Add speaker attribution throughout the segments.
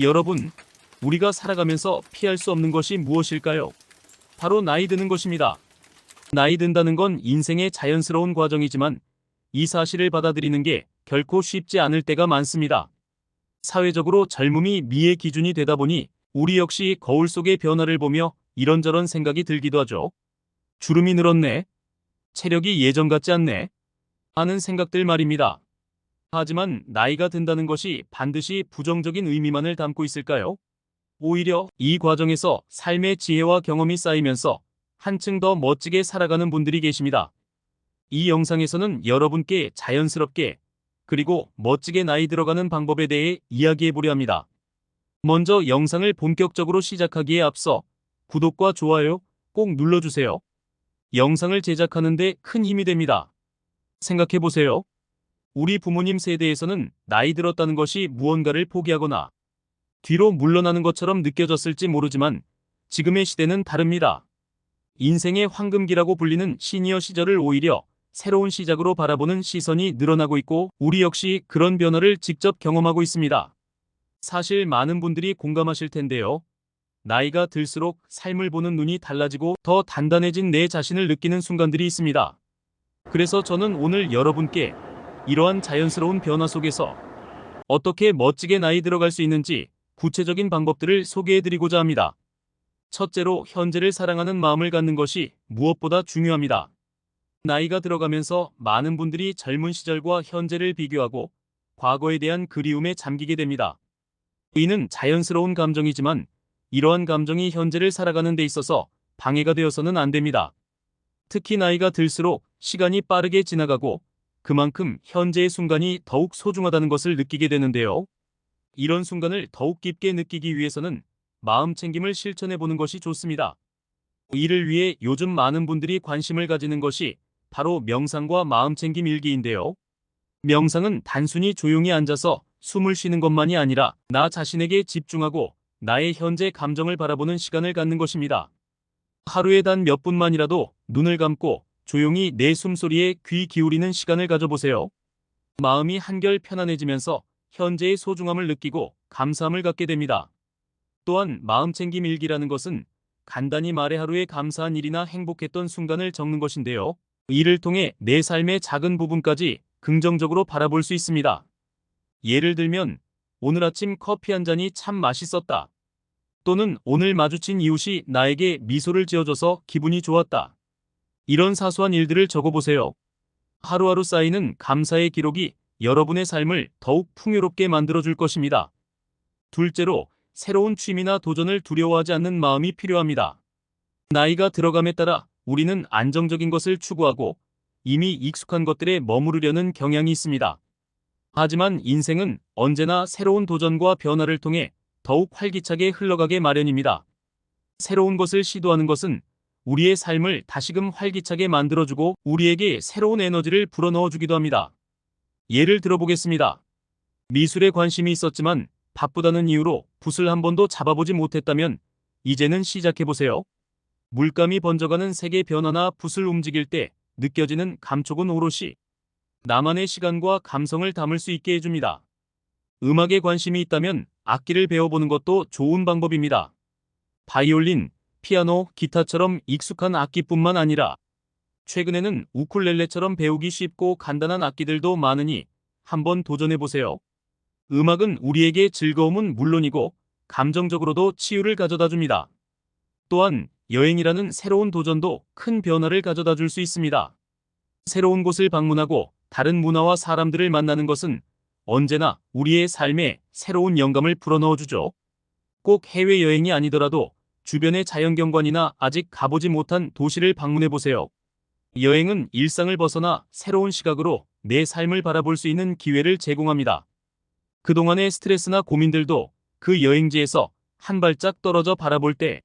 Speaker 1: 여러분, 우리가 살아가면서 피할 수 없는 것이 무엇일까요? 바로 나이 드는 것입니다. 나이 든다는 건 인생의 자연스러운 과정이지만 이 사실을 받아들이는 게 결코 쉽지 않을 때가 많습니다. 사회적으로 젊음이 미의 기준이 되다 보니 우리 역시 거울 속의 변화를 보며 이런저런 생각이 들기도 하죠. 주름이 늘었네. 체력이 예전 같지 않네. 하는 생각들 말입니다. 하지만 나이가 든다는 것이 반드시 부정적인 의미만을 담고 있을까요? 오히려 이 과정에서 삶의 지혜와 경험이 쌓이면서 한층 더 멋지게 살아가는 분들이 계십니다. 이 영상에서는 여러분께 자연스럽게 그리고 멋지게 나이 들어가는 방법에 대해 이야기해 보려 합니다. 먼저 영상을 본격적으로 시작하기에 앞서 구독과 좋아요 꼭 눌러주세요. 영상을 제작하는 데 큰 힘이 됩니다. 생각해 보세요. 우리 부모님 세대에서는 나이 들었다는 것이 무언가를 포기하거나 뒤로 물러나는 것처럼 느껴졌을지 모르지만 지금의 시대는 다릅니다. 인생의 황금기라고 불리는 시니어 시절을 오히려 새로운 시작으로 바라보는 시선이 늘어나고 있고 우리 역시 그런 변화를 직접 경험하고 있습니다. 사실 많은 분들이 공감하실 텐데요. 나이가 들수록 삶을 보는 눈이 달라지고 더 단단해진 내 자신을 느끼는 순간들이 있습니다. 그래서 저는 오늘 여러분께 이러한 자연스러운 변화 속에서 어떻게 멋지게 나이 들어갈 수 있는지 구체적인 방법들을 소개해드리고자 합니다. 첫째로 현재를 사랑하는 마음을 갖는 것이 무엇보다 중요합니다. 나이가 들어가면서 많은 분들이 젊은 시절과 현재를 비교하고 과거에 대한 그리움에 잠기게 됩니다. 이는 자연스러운 감정이지만 이러한 감정이 현재를 살아가는 데 있어서 방해가 되어서는 안 됩니다. 특히 나이가 들수록 시간이 빠르게 지나가고 그만큼 현재의 순간이 더욱 소중하다는 것을 느끼게 되는데요. 이런 순간을 더욱 깊게 느끼기 위해서는 마음 챙김을 실천해 보는 것이 좋습니다. 이를 위해 요즘 많은 분들이 관심을 가지는 것이 바로 명상과 마음 챙김 일기인데요. 명상은 단순히 조용히 앉아서 숨을 쉬는 것만이 아니라 나 자신에게 집중하고 나의 현재 감정을 바라보는 시간을 갖는 것입니다. 하루에 단 몇 분만이라도 눈을 감고 조용히 내 숨소리에 귀 기울이는 시간을 가져보세요. 마음이 한결 편안해지면서 현재의 소중함을 느끼고 감사함을 갖게 됩니다. 또한 마음챙김 일기라는 것은 간단히 말해 하루에 감사한 일이나 행복했던 순간을 적는 것인데요. 이를 통해 내 삶의 작은 부분까지 긍정적으로 바라볼 수 있습니다. 예를 들면 오늘 아침 커피 한 잔이 참 맛있었다. 또는 오늘 마주친 이웃이 나에게 미소를 지어줘서 기분이 좋았다. 이런 사소한 일들을 적어보세요. 하루하루 쌓이는 감사의 기록이 여러분의 삶을 더욱 풍요롭게 만들어줄 것입니다. 둘째로, 새로운 취미나 도전을 두려워하지 않는 마음이 필요합니다. 나이가 들어감에 따라 우리는 안정적인 것을 추구하고 이미 익숙한 것들에 머무르려는 경향이 있습니다. 하지만 인생은 언제나 새로운 도전과 변화를 통해 더욱 활기차게 흘러가게 마련입니다. 새로운 것을 시도하는 것은 우리의 삶을 다시금 활기차게 만들어주고 우리에게 새로운 에너지를 불어넣어주기도 합니다. 예를 들어보겠습니다. 미술에 관심이 있었지만 바쁘다는 이유로 붓을 한 번도 잡아보지 못했다면 이제는 시작해보세요. 물감이 번져가는 색의 변화나 붓을 움직일 때 느껴지는 감촉은 오롯이 나만의 시간과 감성을 담을 수 있게 해줍니다. 음악에 관심이 있다면 악기를 배워보는 것도 좋은 방법입니다. 바이올린, 피아노, 기타처럼 익숙한 악기뿐만 아니라 최근에는 우쿨렐레처럼 배우기 쉽고 간단한 악기들도 많으니 한번 도전해보세요. 음악은 우리에게 즐거움은 물론이고 감정적으로도 치유를 가져다 줍니다. 또한 여행이라는 새로운 도전도 큰 변화를 가져다 줄 수 있습니다. 새로운 곳을 방문하고 다른 문화와 사람들을 만나는 것은 언제나 우리의 삶에 새로운 영감을 불어넣어 주죠. 꼭 해외여행이 아니더라도 주변의 자연경관이나 아직 가보지 못한 도시를 방문해 보세요. 여행은 일상을 벗어나 새로운 시각으로 내 삶을 바라볼 수 있는 기회를 제공합니다. 그동안의 스트레스나 고민들도 그 여행지에서 한 발짝 떨어져 바라볼 때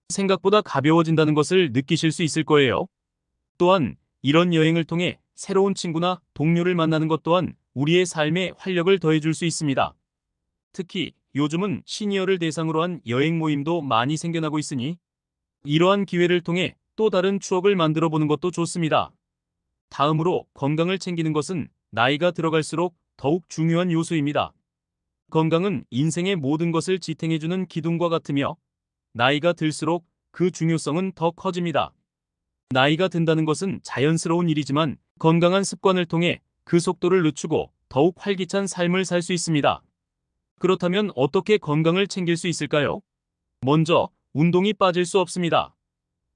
Speaker 1: 생각보다 가벼워진다는 것을 느끼실 수 있을 거예요. 또한 이런 여행을 통해 새로운 친구나 동료를 만나는 것 또한 우리의 삶에 활력을 더해줄 수 있습니다. 특히 요즘은 시니어를 대상으로 한 여행 모임도 많이 생겨나고 있으니 이러한 기회를 통해 또 다른 추억을 만들어 보는 것도 좋습니다. 다음으로 건강을 챙기는 것은 나이가 들어갈수록 더욱 중요한 요소입니다. 건강은 인생의 모든 것을 지탱해주는 기둥과 같으며 나이가 들수록 그 중요성은 더 커집니다. 나이가 든다는 것은 자연스러운 일이지만 건강한 습관을 통해 그 속도를 늦추고 더욱 활기찬 삶을 살 수 있습니다. 그렇다면 어떻게 건강을 챙길 수 있을까요? 먼저, 운동이 빠질 수 없습니다.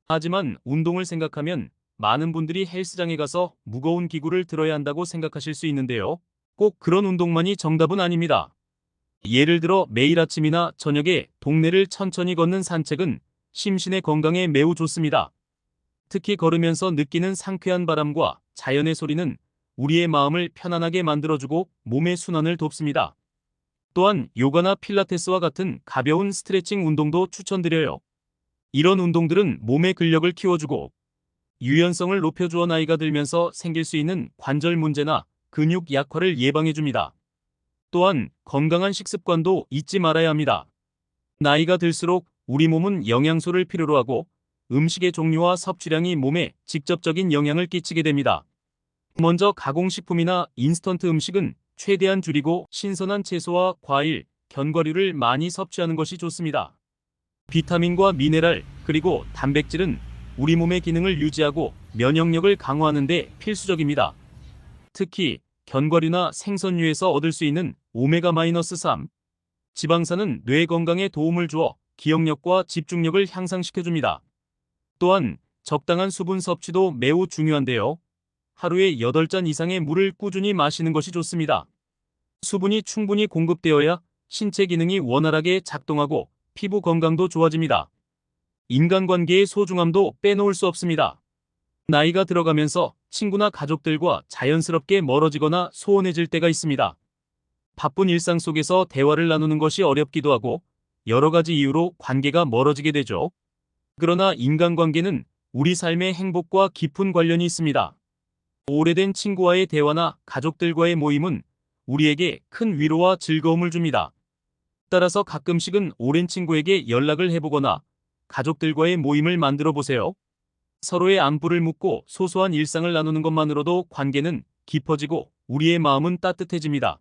Speaker 1: 하지만 운동을 생각하면 많은 분들이 헬스장에 가서 무거운 기구를 들어야 한다고 생각하실 수 있는데요. 꼭 그런 운동만이 정답은 아닙니다. 예를 들어 매일 아침이나 저녁에 동네를 천천히 걷는 산책은 심신의 건강에 매우 좋습니다. 특히 걸으면서 느끼는 상쾌한 바람과 자연의 소리는 우리의 마음을 편안하게 만들어주고 몸의 순환을 돕습니다. 또한 요가나 필라테스와 같은 가벼운 스트레칭 운동도 추천드려요. 이런 운동들은 몸의 근력을 키워주고 유연성을 높여주어 나이가 들면서 생길 수 있는 관절 문제나 근육 약화를 예방해줍니다. 또한 건강한 식습관도 잊지 말아야 합니다. 나이가 들수록 우리 몸은 영양소를 필요로 하고 음식의 종류와 섭취량이 몸에 직접적인 영향을 끼치게 됩니다. 먼저 가공식품이나 인스턴트 음식은 최대한 줄이고 신선한 채소와 과일, 견과류를 많이 섭취하는 것이 좋습니다. 비타민과 미네랄, 그리고 단백질은 우리 몸의 기능을 유지하고 면역력을 강화하는 데 필수적입니다. 특히 견과류나 생선류에서 얻을 수 있는 오메가-3 지방산은 뇌 건강에 도움을 주어 기억력과 집중력을 향상시켜줍니다. 또한 적당한 수분 섭취도 매우 중요한데요. 하루에 8잔 이상의 물을 꾸준히 마시는 것이 좋습니다. 수분이 충분히 공급되어야 신체 기능이 원활하게 작동하고 피부 건강도 좋아집니다. 인간관계의 소중함도 빼놓을 수 없습니다. 나이가 들어가면서 친구나 가족들과 자연스럽게 멀어지거나 소원해질 때가 있습니다. 바쁜 일상 속에서 대화를 나누는 것이 어렵기도 하고 여러 가지 이유로 관계가 멀어지게 되죠. 그러나 인간관계는 우리 삶의 행복과 깊은 관련이 있습니다. 오래된 친구와의 대화나 가족들과의 모임은 우리에게 큰 위로와 즐거움을 줍니다. 따라서 가끔씩은 오랜 친구에게 연락을 해보거나 가족들과의 모임을 만들어 보세요. 서로의 안부를 묻고 소소한 일상을 나누는 것만으로도 관계는 깊어지고 우리의 마음은 따뜻해집니다.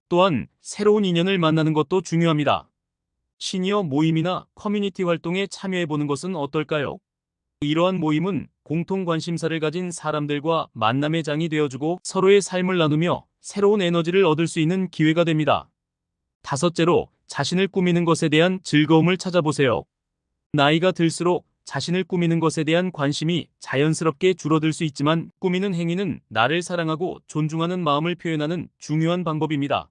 Speaker 1: 또한 새로운 인연을 만나는 것도 중요합니다. 시니어 모임이나 커뮤니티 활동에 참여해보는 것은 어떨까요? 이러한 모임은 공통 관심사를 가진 사람들과 만남의 장이 되어주고 서로의 삶을 나누며 새로운 에너지를 얻을 수 있는 기회가 됩니다. 다섯째로, 자신을 꾸미는 것에 대한 즐거움을 찾아보세요. 나이가 들수록 자신을 꾸미는 것에 대한 관심이 자연스럽게 줄어들 수 있지만 꾸미는 행위는 나를 사랑하고 존중하는 마음을 표현하는 중요한 방법입니다.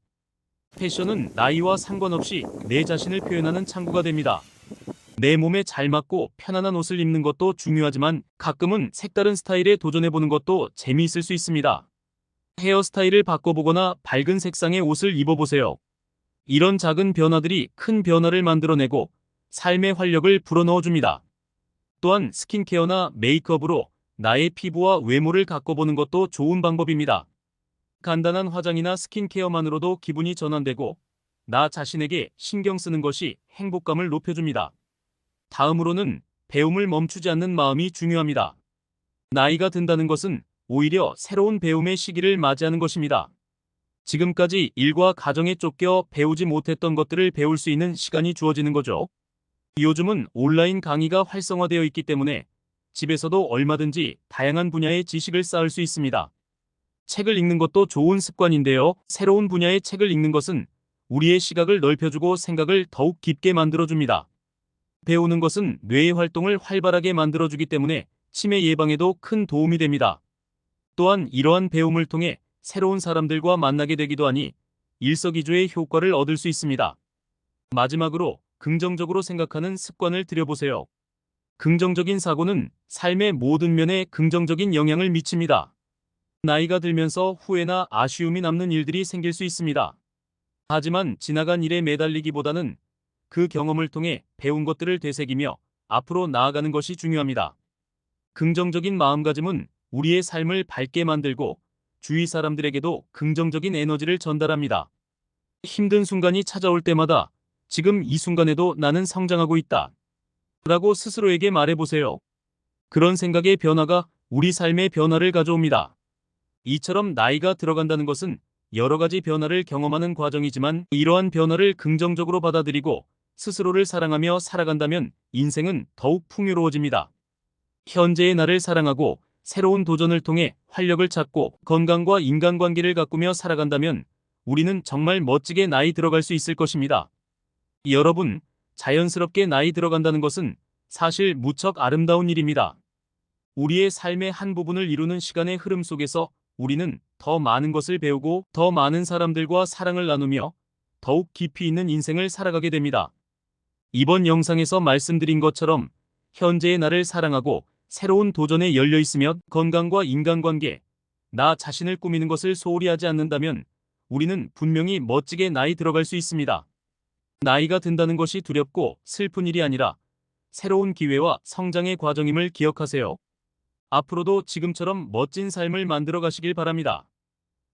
Speaker 1: 패션은 나이와 상관없이 내 자신을 표현하는 창구가 됩니다. 내 몸에 잘 맞고 편안한 옷을 입는 것도 중요하지만 가끔은 색다른 스타일에 도전해보는 것도 재미있을 수 있습니다. 헤어스타일을 바꿔보거나 밝은 색상의 옷을 입어보세요. 이런 작은 변화들이 큰 변화를 만들어내고 삶의 활력을 불어넣어줍니다. 또한 스킨케어나 메이크업으로 나의 피부와 외모를 가꿔보는 것도 좋은 방법입니다. 간단한 화장이나 스킨케어만으로도 기분이 전환되고 나 자신에게 신경 쓰는 것이 행복감을 높여줍니다. 다음으로는 배움을 멈추지 않는 마음이 중요합니다. 나이가 든다는 것은 오히려 새로운 배움의 시기를 맞이하는 것입니다. 지금까지 일과 가정에 쫓겨 배우지 못했던 것들을 배울 수 있는 시간이 주어지는 거죠. 요즘은 온라인 강의가 활성화되어 있기 때문에 집에서도 얼마든지 다양한 분야의 지식을 쌓을 수 있습니다. 책을 읽는 것도 좋은 습관인데요. 새로운 분야의 책을 읽는 것은 우리의 시각을 넓혀주고 생각을 더욱 깊게 만들어줍니다. 배우는 것은 뇌의 활동을 활발하게 만들어주기 때문에 치매 예방에도 큰 도움이 됩니다. 또한 이러한 배움을 통해 새로운 사람들과 만나게 되기도 하니 일석이조의 효과를 얻을 수 있습니다. 마지막으로 긍정적으로 생각하는 습관을 들여보세요. 긍정적인 사고는 삶의 모든 면에 긍정적인 영향을 미칩니다. 나이가 들면서 후회나 아쉬움이 남는 일들이 생길 수 있습니다. 하지만 지나간 일에 매달리기보다는 그 경험을 통해 배운 것들을 되새기며 앞으로 나아가는 것이 중요합니다. 긍정적인 마음가짐은 우리의 삶을 밝게 만들고 주위 사람들에게도 긍정적인 에너지를 전달합니다. 힘든 순간이 찾아올 때마다 지금 이 순간에도 나는 성장하고 있다 라고 스스로에게 말해보세요. 그런 생각의 변화가 우리 삶의 변화를 가져옵니다. 이처럼 나이가 들어간다는 것은 여러 가지 변화를 경험하는 과정이지만 이러한 변화를 긍정적으로 받아들이고 스스로를 사랑하며 살아간다면 인생은 더욱 풍요로워집니다. 현재의 나를 사랑하고 새로운 도전을 통해 활력을 찾고 건강과 인간관계를 가꾸며 살아간다면 우리는 정말 멋지게 나이 들어갈 수 있을 것입니다. 여러분, 자연스럽게 나이 들어간다는 것은 사실 무척 아름다운 일입니다. 우리의 삶의 한 부분을 이루는 시간의 흐름 속에서 우리는 더 많은 것을 배우고 더 많은 사람들과 사랑을 나누며 더욱 깊이 있는 인생을 살아가게 됩니다. 이번 영상에서 말씀드린 것처럼 현재의 나를 사랑하고 새로운 도전에 열려 있으며 건강과 인간관계, 나 자신을 꾸미는 것을 소홀히 하지 않는다면 우리는 분명히 멋지게 나이 들어갈 수 있습니다. 나이가 든다는 것이 두렵고 슬픈 일이 아니라 새로운 기회와 성장의 과정임을 기억하세요. 앞으로도 지금처럼 멋진 삶을 만들어 가시길 바랍니다.